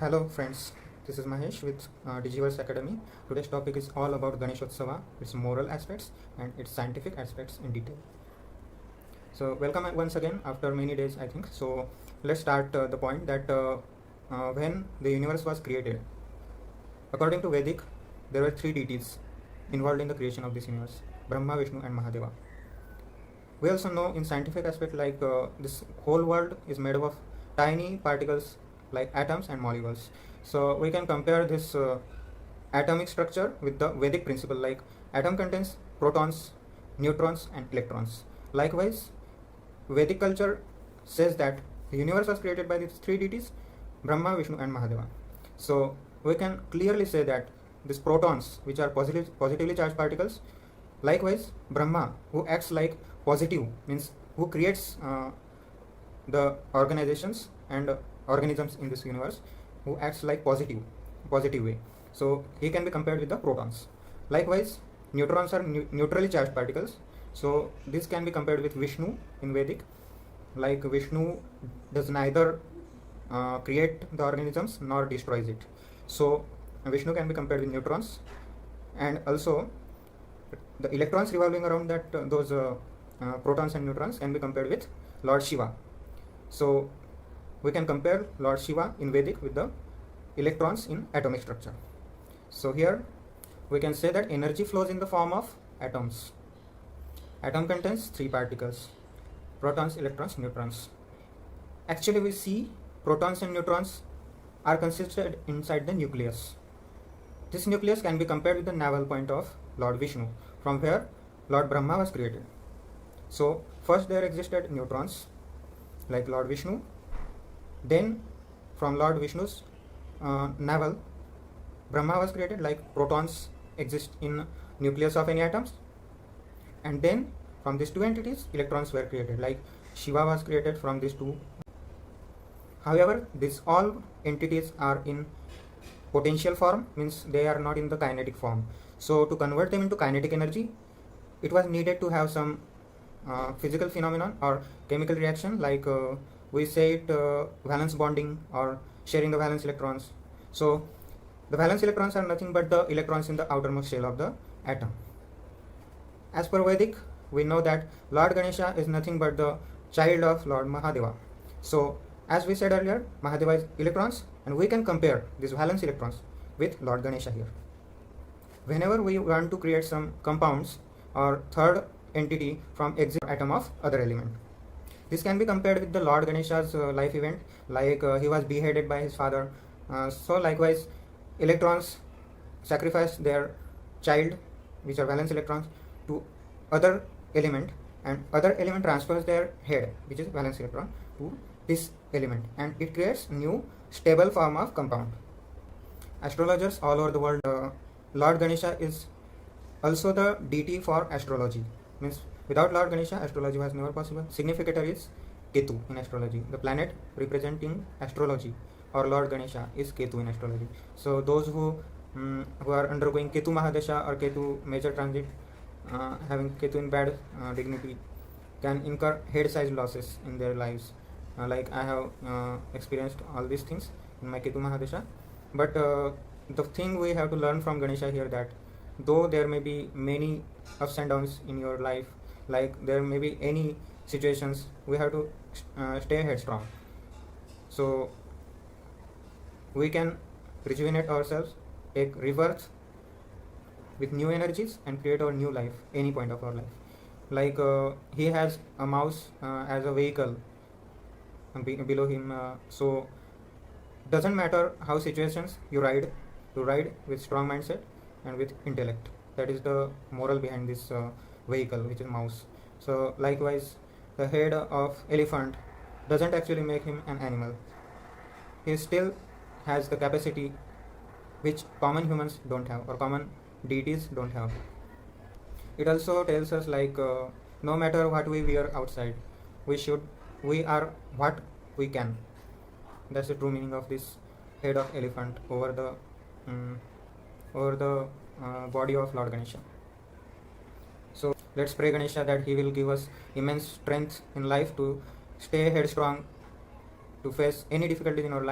Hello friends, this is Mahesh with Digiverse Academy. Today's topic is all about Ganeshotsava, its moral aspects and its scientific aspects in detail. So welcome once again after many days I think. So let's start the point that when the universe was created, according to Vedic, there were three deities involved in the creation of this universe: Brahma, Vishnu and Mahadeva. We also know in scientific aspect like this whole world is made up of tiny particles like atoms and molecules. So we can compare this atomic structure with the Vedic principle, like atom contains protons, neutrons and electrons. Likewise, Vedic culture says that the universe was created by these three deities, Brahma, Vishnu and Mahadeva. So we can clearly say that these protons, which are positively charged particles, likewise Brahma, who acts like positive, means who creates the organizations and organisms in this universe, who acts like positive way. So he can be compared with the protons. Likewise, neutrons are neutrally charged particles. So this can be compared with Vishnu in Vedic. Like Vishnu does neither create the organisms nor destroys it. So Vishnu can be compared with neutrons, and also the electrons revolving around that those protons and neutrons can be compared with Lord Shiva. So we can compare Lord Shiva in Vedic with the electrons in atomic structure. So here we can say that energy flows in the form of atoms. Atom contains three particles: protons, electrons, neutrons. Actually we see protons and neutrons are consisted inside the nucleus. This nucleus can be compared with the navel point of Lord Vishnu, from where Lord Brahma was created. So first there existed neutrons like Lord Vishnu. Then from Lord Vishnu's navel, Brahma was created, like protons exist in nucleus of any atoms. And then from these two entities, electrons were created, like Shiva was created from these two. However, these all entities are in potential form, means they are not in the kinetic form. So to convert them into kinetic energy, it was needed to have some physical phenomenon or chemical reaction, like we say it valence bonding or sharing the valence electrons. So the valence electrons are nothing but the electrons in the outermost shell of the atom. As per Vedic, we know that Lord Ganesha is nothing but the child of Lord Mahadeva. So as we said earlier, Mahadeva is electrons, and we can compare these valence electrons with Lord Ganesha here. Whenever we want to create some compounds or third entity from exit atom of other element, this can be compared with the Lord Ganesha's life event, like he was beheaded by his father. So likewise, electrons sacrifice their child, which are valence electrons, to other element, and other element transfers their head, which is valence electron, to this element, and it creates new stable form of compound. Astrologers all over the world, Lord Ganesha is also the deity for astrology. Means without Lord Ganesha, astrology was never possible. Significator is Ketu in astrology. The planet representing astrology or Lord Ganesha is Ketu in astrology. So those who are undergoing Ketu Mahadesha or Ketu major transit, having Ketu in bad dignity, can incur head size losses in their lives. Like I have experienced all these things in my Ketu Mahadesha. But the thing we have to learn from Ganesha here, that though there may be many ups and downs in your life, like there may be any situations, we have to stay headstrong. So we can rejuvenate ourselves, take rebirth with new energies, and create our new life any point of our life. Like he has a mouse as a vehicle below him. So doesn't matter how situations you ride with strong mindset and with intellect. That is the moral behind this vehicle, which is mouse. So likewise, the head of elephant doesn't actually make him an animal. He still has the capacity which common humans don't have, or common deities don't have. It also tells us, like no matter what we wear outside, we are what we can. That's the true meaning of this head of elephant over the body of Lord Ganesha. So let's pray Ganesha that he will give us immense strength in life to stay headstrong, to face any difficulties in our life.